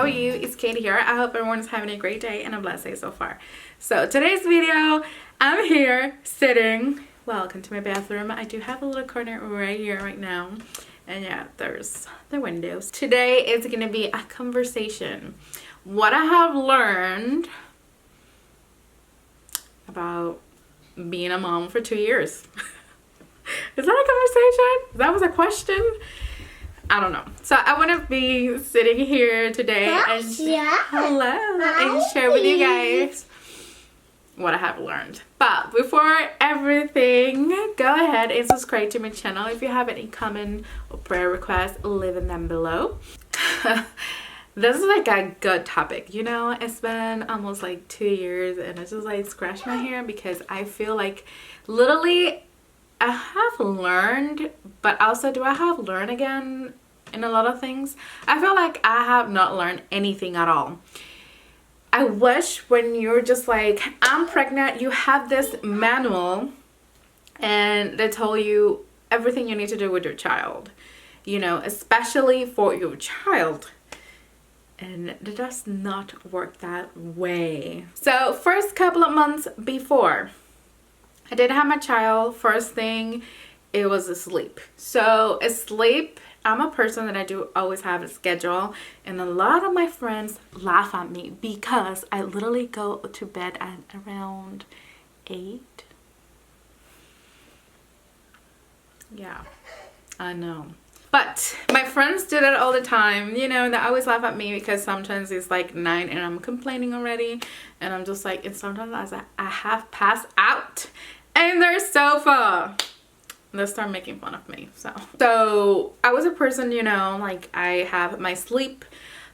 how are you? It's Katie here. I hope everyone is having a great day and a blessed day so far. So today's video, I'm here sitting, welcome to my bathroom. I do have a little corner right here right now, and yeah, there's the windows. Today is gonna be a conversation. What I have learned about being a mom for 2 years. Is that a conversation? That was a question? I don't know. So I want to be sitting here today and share with you guys what I have learned. But before everything, go ahead and subscribe to my channel. If you have any comment or prayer requests, leave them below. This is like a good topic, you know. It's been almost like 2 years and I just like scratch my hair because I feel like literally I have learned, but also do I have learned again in a lot of things? I feel like I have not learned anything at all. I wish when you're just like, I'm pregnant, you have this manual and they tell you everything you need to do with your child, you know, especially for your child. And it does not work that way. So first couple of months before I did have my child, first thing, it was sleep. So sleep, I'm a person that I do always have a schedule, and a lot of my friends laugh at me because I literally go to bed at around 8. Yeah, I know. But my friends do that all the time, you know. They always laugh at me because sometimes it's like 9 and I'm complaining already, and I'm just like, and sometimes I have passed out in their sofa. They start making fun of me. So I was a person, you know, like I have my sleep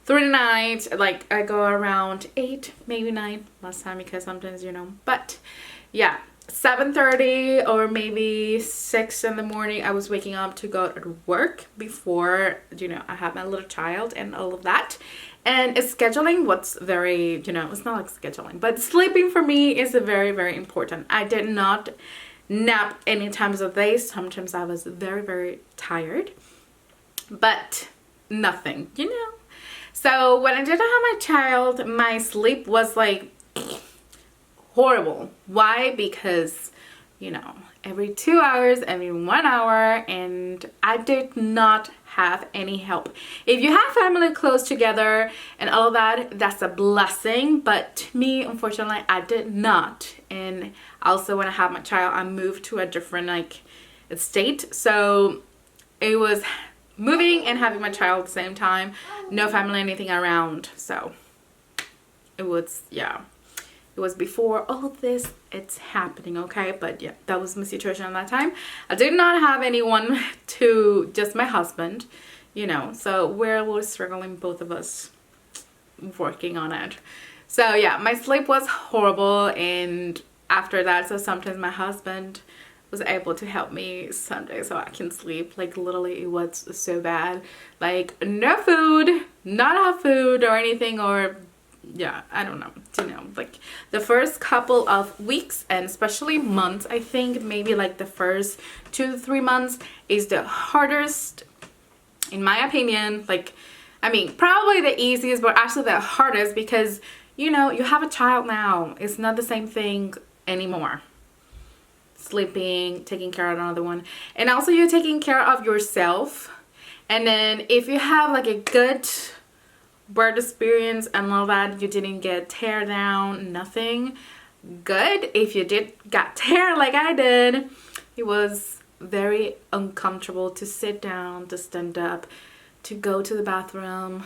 through the night, like I go around 8, maybe 9 last time, because sometimes, you know, but yeah, 7:30 or maybe 6 in the morning I was waking up to go to work before, you know, I have my little child and all of that. And scheduling what's very, you know, it's not like scheduling, but sleeping for me is very, very important. I did not nap any times of the day. Sometimes I was very, very tired, but nothing, you know. So when I didn't have my child, my sleep was like horrible. Why? Because, you know, every 2 hours, every 1 hour, and I did not have any help. If you have family close together and all of that, that's a blessing, but me, unfortunately, I did not. And also when I had my child, I moved to a different like state, so it was moving and having my child at the same time, no family, anything around. So it was, yeah, it was before all of this it's happening, okay? But yeah, that was my situation at that time. I did not have anyone to, just my husband, you know, so we're struggling, both of us working on it. So yeah, my sleep was horrible, and after that, so sometimes my husband was able to help me some days so I can sleep. Like literally it was so bad, like no food, not have food or anything, or yeah, I don't know, you know, like the first couple of weeks and especially months, I think maybe like the first 2 to 3 months is the hardest in my opinion. Like, I mean, probably the easiest, but actually the hardest, because you know, you have a child now. It's not the same thing anymore. Sleeping, taking care of another one, and also you're taking care of yourself. And then if you have like a good birth experience and all that, you didn't get tear down, nothing good. If you did got tear like I did, it was very uncomfortable to sit down, to stand up, to go to the bathroom,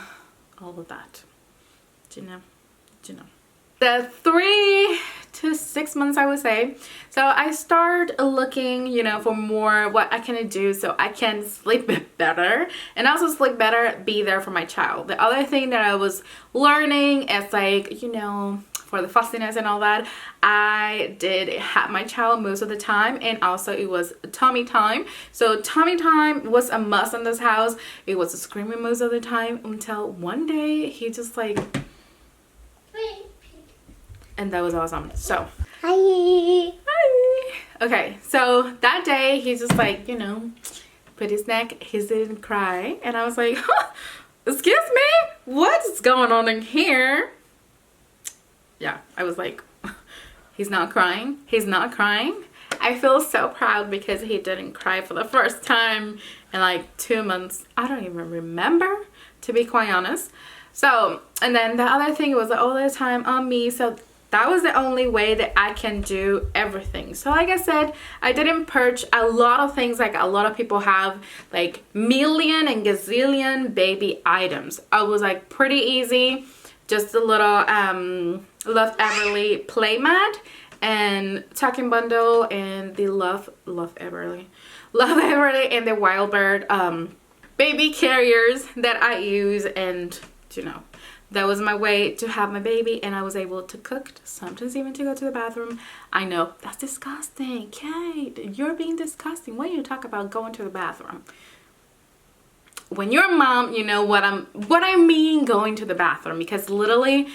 all of that, you know. The 3 to 6 months, I would say. So I start looking, you know, for more what I can do so I can sleep better, and also sleep better, be there for my child. The other thing that I was learning is like, you know, for the fussiness and all that, I did have my child most of the time, and also it was tummy time. So tummy time was a must in this house. It was screaming most of the time until one day he just like, and that was awesome. So hi. Okay, so that day he's just like, you know, put his neck, he didn't cry, and I was like, excuse me, what's going on in here? Yeah, I was like, he's not crying. He's not crying. I feel so proud because he didn't cry for the first time in like 2 months. I don't even remember, to be quite honest. So, and then the other thing was all the time on me. So that was the only way that I can do everything. So like I said, I didn't purge a lot of things like a lot of people have, like million and gazillion baby items. I was like pretty easy. Just a little Love Everly play mat and tucking bundle and the Love Everly and the Wild Bird baby carriers that I use. And you know, that was my way to have my baby, and I was able to cook, sometimes even to go to the bathroom. I know that's disgusting, Kate, you're being disgusting. Why you talk about going to the bathroom? When you're a mom, you know what I mean, going to the bathroom, because literally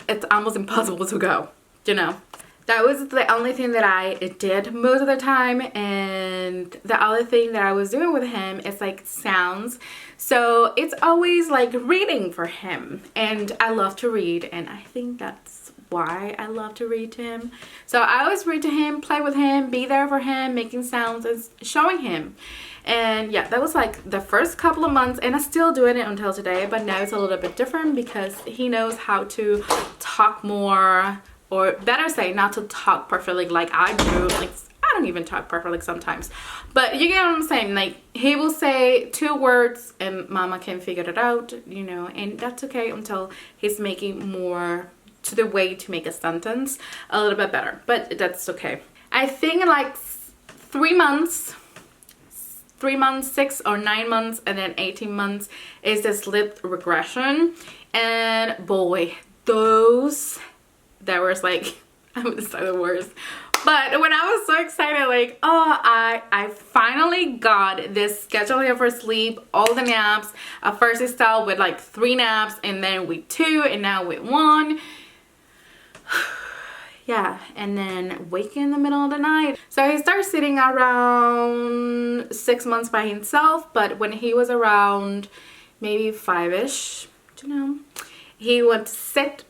it's almost impossible to go, you know. That was the only thing that I did most of the time. And the other thing that I was doing with him is like sounds. So it's always like reading for him. And I love to read. And I think that's why I love to read to him. So I always read to him, play with him, be there for him, making sounds and showing him. And yeah, that was like the first couple of months, and I'm still doing it until today, but now it's a little bit different because he knows how to talk more, or better say, not to talk perfectly like I do. Like, I don't even talk perfectly sometimes, but you get what I'm saying. Like, he will say 2 words and mama can figure it out, you know, and that's okay until he's making more to the way to make a sentence a little bit better, but that's okay. I think like 3 months, 6 or 9 months, and then 18 months is the sleep regression. And boy, those that was like, I would say the worst. But when I was so excited, like, oh, I finally got this schedule here for sleep, all the naps. At first it started with like 3 naps, and then with 2, and now with 1. Yeah, and then waking in the middle of the night. So he started sitting around 6 months by himself, but when he was around maybe 5-ish, you know, he would sit,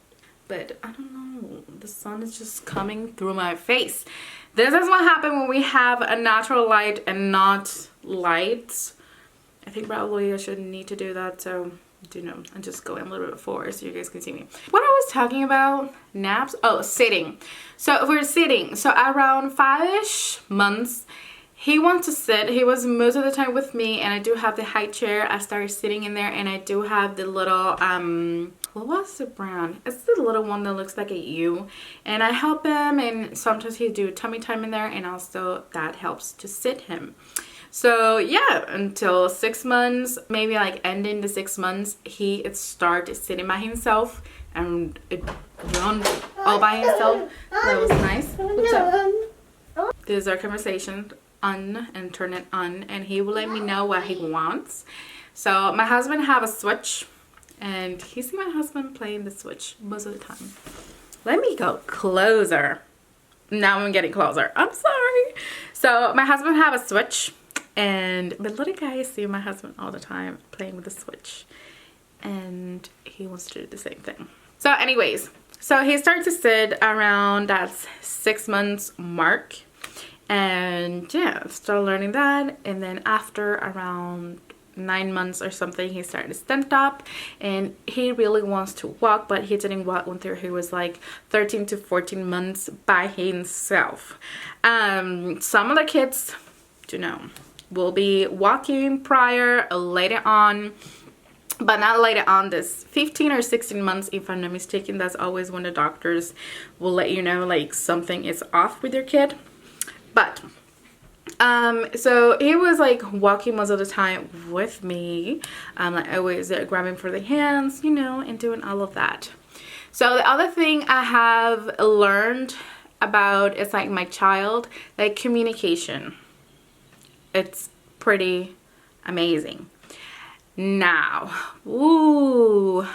but I don't know, the sun is just coming through my face. This is what happened when we have a natural light and not lights. I think probably I shouldn't need to do that, so you know, I'm just going a little bit forward so you guys can see me. What I was talking about, naps, oh, sitting. So if we're sitting, so around 5-ish months, he wants to sit. He was most of the time with me, and I do have the high chair. I started sitting in there, and I do have the little what was the brand? It's the little one that looks like a U, and I help him, and sometimes he do tummy time in there, and also that helps to sit him. So yeah, until 6 months, maybe like ending the 6 months, he started sitting by himself and run all by himself. That was nice. What's up? This is our conversation, on and turn it on, and he will let me know what he wants. So my husband have a Switch, and he see my husband playing the Switch most of the time. Let me go closer. Now I'm getting closer. I'm sorry. So my husband have a Switch, and the little guy see my husband all the time playing with the Switch, and he wants to do the same thing. So anyways, so he started to sit around that 6 months mark, and yeah, started learning that. And then after around 9 months or something, he started to stand up, and he really wants to walk, but he didn't walk until he was like 13 to 14 months by himself. Some of the kids, you know, will be walking prior, later on, but not later on. This 15 or 16 months, if I'm not mistaken, that's always when the doctors will let you know like something is off with your kid. But so he was like walking most of the time with me, like always grabbing for the hands, you know, and doing all of that. So the other thing I have learned about is like my child, like communication. It's pretty amazing. Now, ooh,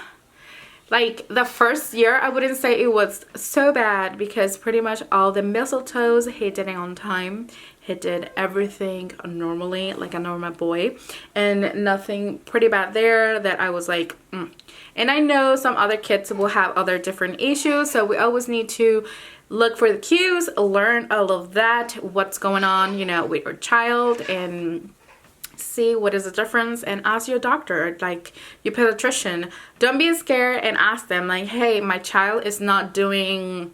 Like the first year, I wouldn't say it was so bad because pretty much all the mistletoes he did it on time. He did everything normally, like a normal boy, and nothing pretty bad there that I was like, And I know some other kids will have other different issues, so we always need to look for the cues, learn all of that, what's going on, you know, with your child, and see what is the difference, and ask your doctor, like your pediatrician. Don't be scared and ask them like, hey, my child is not doing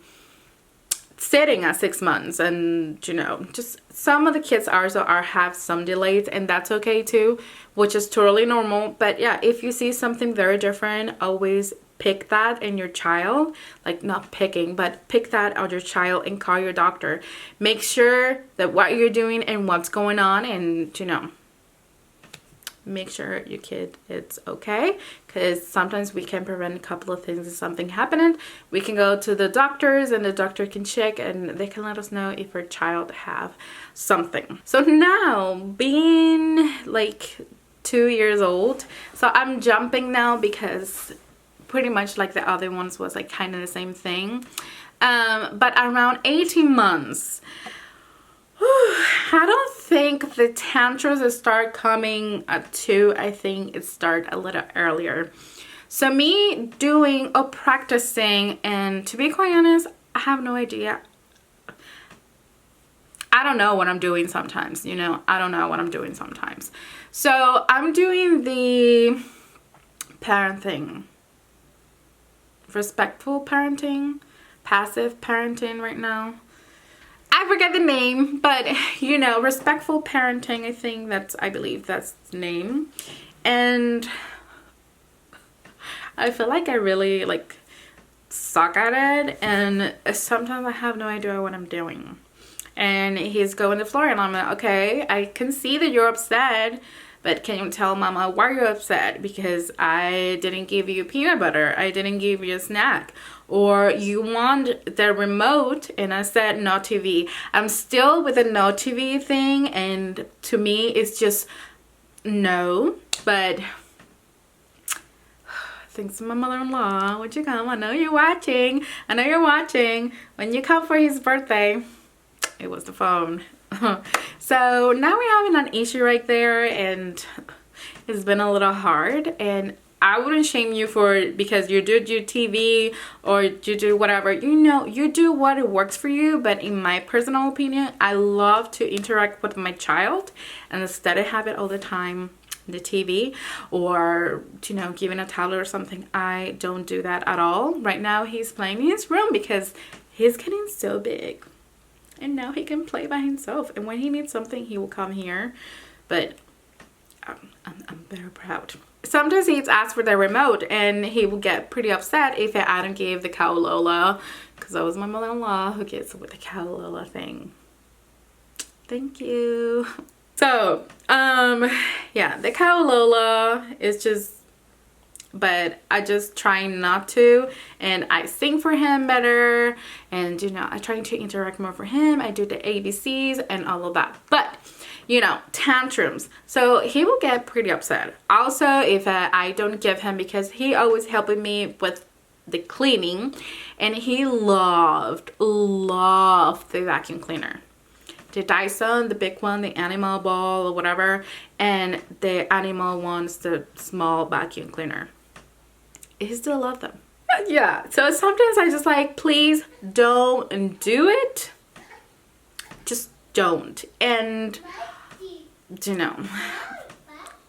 sitting at 6 months, and you know, just some of the kids also have some delays, and that's okay too, which is totally normal. But yeah, if you see something very different, always pick that in your child, like not picking, but pick that out your child and call your doctor. Make sure that what you're doing and what's going on, and you know, make sure your kid is okay, because sometimes we can prevent a couple of things if something happening. We can go to the doctors and the doctor can check and they can let us know if our child have something. So now, being like 2 years old, so I'm jumping now because pretty much like the other ones was like kind of the same thing, but around 18 months, I don't think the tantrums start coming at 2. I think it start a little earlier. So me doing or practicing, and to be quite honest, I have no idea. I don't know what I'm doing sometimes, you know. I don't know what I'm doing sometimes. So I'm doing the parenting, respectful parenting, passive parenting right now. I forget the name, but you know, respectful parenting, I believe that's the name. And I feel like I really like suck at it, and sometimes I have no idea what I'm doing. And he's going to the floor and I'm like, okay, I can see that you're upset, but can you tell mama why you're upset? Because I didn't give you peanut butter, I didn't give you a snack, or you want the remote and I said no TV. I'm still with the no TV thing, and to me it's just no. But thanks to my mother-in-law, would you come? I know you're watching. I know you're watching. When you come for his birthday, it was the phone. So now we're having an issue right there, and it's been a little hard. And I wouldn't shame you for it, because you do your TV or you do whatever, you know, you do what works for you. But in my personal opinion, I love to interact with my child, and instead of have it all the time, the TV, or you know, giving a tablet or something, I don't do that at all. Right now he's playing in his room because he's getting so big, and now he can play by himself, and when he needs something he will come here. But I'm very proud. Sometimes he's asked for the remote, and he will get pretty upset if I don't give the cow Lola, because that was my mother-in-law who gets with the cow Lola thing. Thank you. So yeah, the cow Lola is just, but I just try not to, and I sing for him better, and you know, I try to interact more for him. I do the ABCs and all of that. But you know, tantrums, so he will get pretty upset also if I don't give him, because he always helping me with the cleaning, and he loved the vacuum cleaner, the Dyson, the big one, the animal ball or whatever, and the animal wants the small vacuum cleaner. He still loves them. Yeah, so sometimes I just like, please don't do it, just don't. And you know,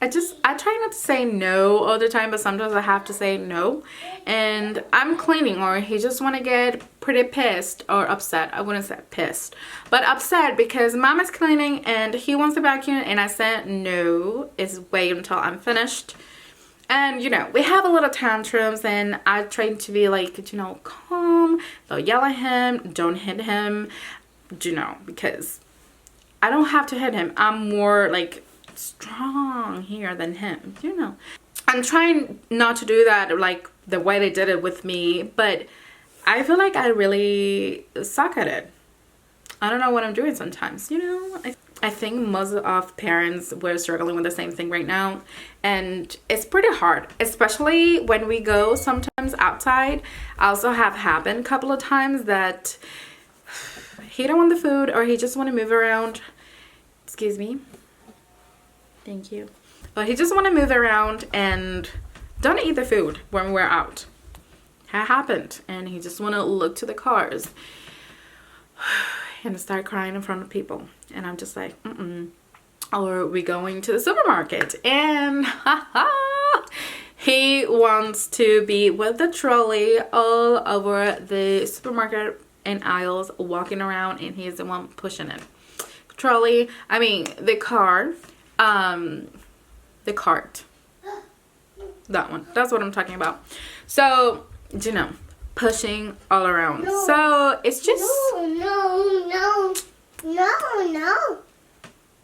I try not to say no all the time, but sometimes I have to say no. And I'm cleaning, or he just want to get pretty pissed or upset. I wouldn't say pissed, but upset because mama's cleaning and he wants to vacuum, and I said no, is wait until I'm finished. And you know, we have a little tantrums, and I try to be like, you know, calm. Don't yell at him, don't hit him, you know, because I don't have to hit him. I'm more like strong here than him, you know. I'm trying not to do that like the way they did it with me, but I feel like I really suck at it. I don't know what I'm doing sometimes, you know. I think most of parents were struggling with the same thing right now, and it's pretty hard, especially when we go sometimes outside. I also have happened a couple of times that he don't want the food, or he just want to move around. Excuse me. Thank you. Or he just want to move around and don't eat the food when we're out. That happened, and he just want to look to the cars and start crying in front of people. And I'm just like, Or we going to the supermarket, and he wants to be with the trolley all over the supermarket and aisles, walking around, and he's the one pushing it. Trolley, I mean the car, the cart. That one. That's what I'm talking about. So, you know, pushing all around. No, so it's just no.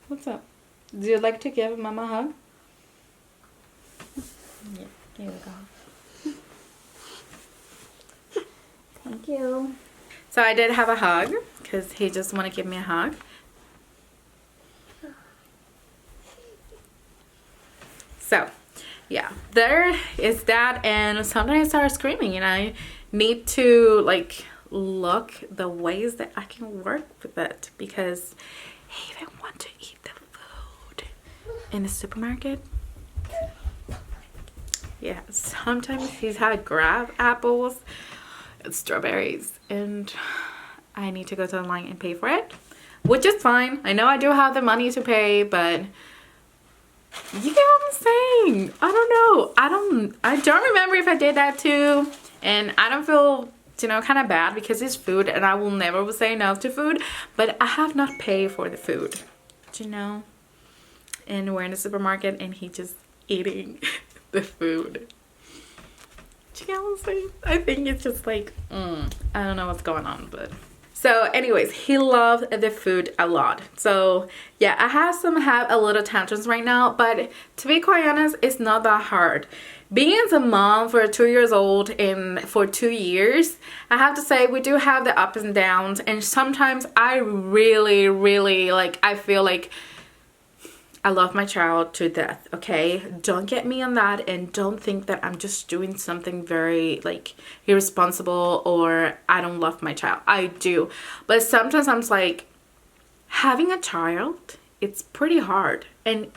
What's up? Do you like to give Mama a hug? Yeah, here we go. Thank you. So I did have a hug because he just want to give me a hug. So yeah, there is that, and sometimes I start screaming, and I need to like look the ways that I can work with it, because he even want to eat the food in the supermarket. Yeah, sometimes he's had grab apples and strawberries, and I need to go to the line and pay for it, which is fine. I know I do have the money to pay, but you get what I'm saying? I don't know. I don't remember if I did that too. And I don't feel, you know, kind of bad because it's food, and I will never say no to food. But I have not paid for the food, you know. And we're in the supermarket, and he just eating the food. Do you get what I'm saying? I think it's just like, I don't know what's going on, but... So anyways, he loved the food a lot. So yeah, I have a little tantrums right now, but to be quite honest, it's not that hard. Being as a mom for 2 years old and for 2 years, I have to say we do have the ups and downs, and sometimes I really like, I feel like I love my child to death, okay? Don't get me on that, and don't think that I'm just doing something very like irresponsible or I don't love my child. I do. But sometimes I'm like, having a child, it's pretty hard. And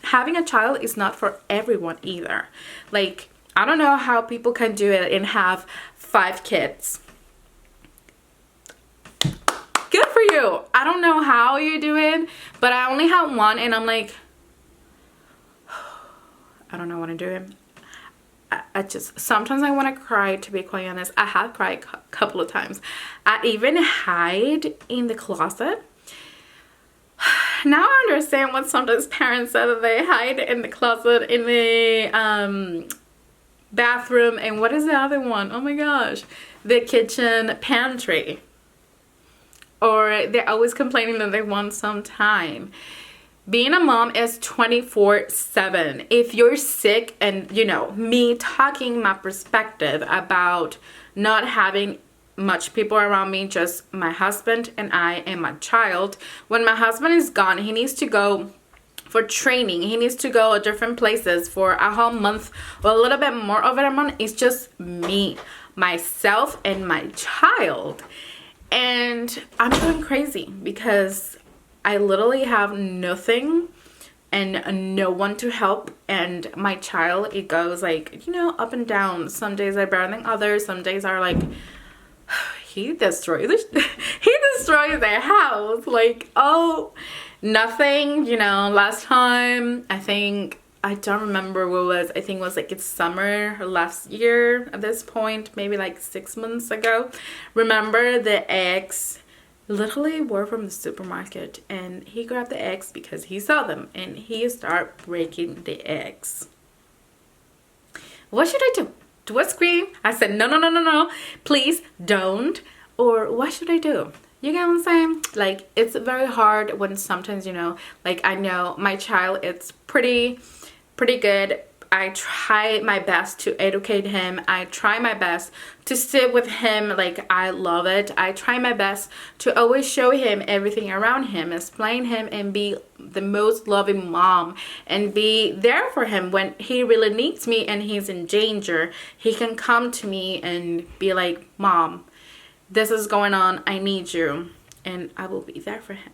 having a child is not for everyone either. Like, I don't know how people can do it and have 5 kids. Good for you. I don't know how you do it, but I only have one, and I'm like, I don't know what to do. I just, sometimes I want to cry, to be quite honest. I have cried a couple of times. I even hide in the closet. Now I understand what sometimes parents say, that they hide in the closet, in the bathroom, and what is the other one? Oh my gosh. The kitchen pantry. Or they're always complaining that they want some time. Being a mom is 24/7. If you're sick, and you know, me talking my perspective about not having much people around me, just my husband and I and my child. When my husband is gone, he needs to go for training. He needs to go to different places for a whole month or a little bit more over a month. It's just me, myself, and my child. And I'm going crazy because I literally have nothing and no one to help. And my child, it goes like, you know, up and down. Some days are better than others. Some days are like, he destroyed their house. Like, oh, nothing, you know. Last time, I don't remember what it was. I think it was like it's summer last year at this point, maybe like 6 months ago. Remember, the eggs literally were from the supermarket, and he grabbed the eggs because he saw them, and he started breaking the eggs. What should I do? Do I scream? I said, no, please don't. Or what should I do? You get what I'm saying? Like, it's very hard when sometimes, you know, like, I know my child, it's pretty good I try my best to educate him. I try my best to sit with him like I love it. I try my best to always show him everything around him, explain him, and be the most loving mom, and be there for him when he really needs me and he's in danger. He can come to me and be like, Mom, this is going on, I need you, and I will be there for him.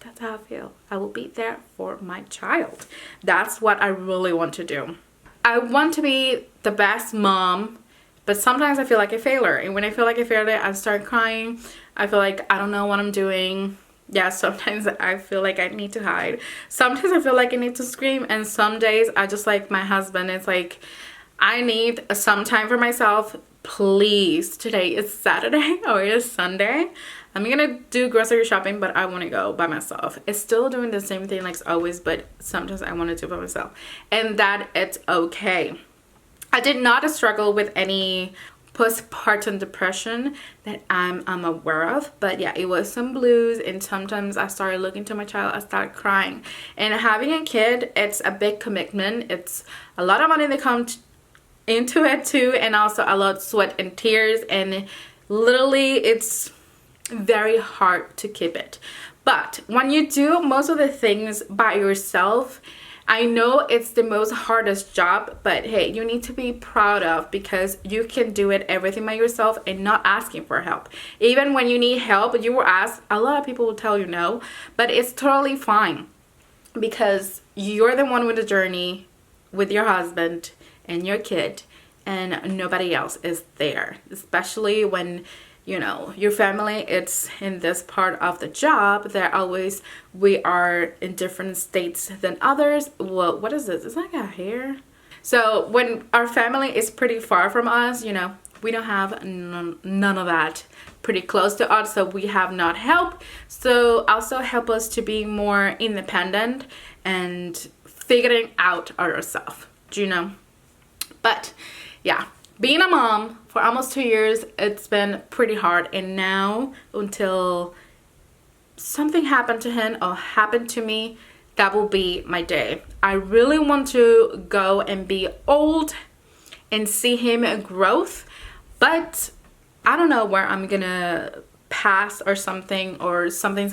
That's how I feel. I will be there for my child. That's what I really want to do. I want to be the best mom, but sometimes I feel like a failure. And when I feel like a failure, I start crying. I feel like I don't know what I'm doing. Yeah, sometimes I feel like I need to hide. Sometimes I feel like I need to scream. And some days I just like my husband. It's like, I need some time for myself. Please, today is Saturday or it is Sunday. I'm gonna do grocery shopping, but I want to go by myself. It's still doing the same thing like always, but sometimes I want to do it by myself, and that it's okay. I did not struggle with any postpartum depression that I'm aware of, but yeah, it was some blues, and sometimes I started looking to my child, I started crying. And having a kid, it's a big commitment. It's a lot of money that comes into it too, and also a lot of sweat and tears, and literally it's very hard to keep it. But when you do most of the things by yourself, I know it's the most hardest job, but hey, you need to be proud of, because you can do it everything by yourself and not asking for help. Even when you need help, you will ask. A lot of people will tell you no, but it's totally fine, because you're the one with the journey with your husband and your kid, and nobody else is there. Especially when, you know, your family, it's in this part of the job, we are in different states than others. Well, what is this? It's like a hair. So when our family is pretty far from us, you know, we don't have none of that pretty close to us, so we have not help. So also help us to be more independent and figuring out ourselves, you know. But yeah, being a mom for almost 2 years, it's been pretty hard. And now, until something happened to him or happened to me, that will be my day. I really want to go and be old and see him growth, but I don't know where I'm gonna pass or something's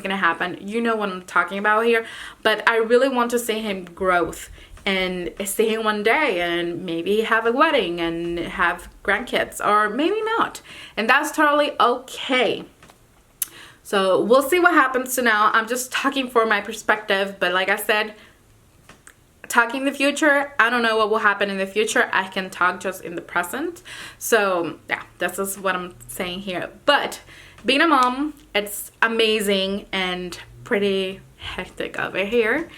gonna happen. You know what I'm talking about here. But I really want to see him growth and see him one day, and maybe have a wedding and have grandkids, or maybe not, and that's totally okay. So we'll see what happens. So now I'm just talking for my perspective, but like I said, talking the future, I don't know what will happen in the future. I can talk just in the present. So yeah, this is what I'm saying here. But being a mom, it's amazing and pretty hectic over here.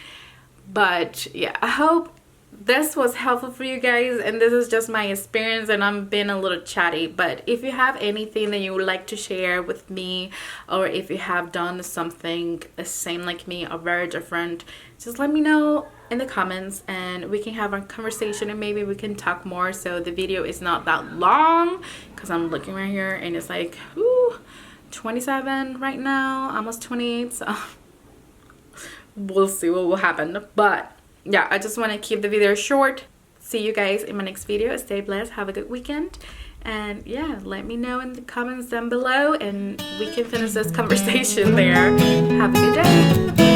But yeah, I hope this was helpful for you guys, and this is just my experience, and I'm being a little chatty. But if you have anything that you would like to share with me, or if you have done something the same like me or very different, just let me know in the comments, and we can have a conversation, and maybe we can talk more, so the video is not that long, because I'm looking right here and it's like 27 right now, almost 28, so we'll see what will happen. But yeah, I just want to keep the video short. See you guys in my next video. Stay blessed, have a good weekend, and yeah, let me know in the comments down below, and we can finish this conversation there. Have a good day.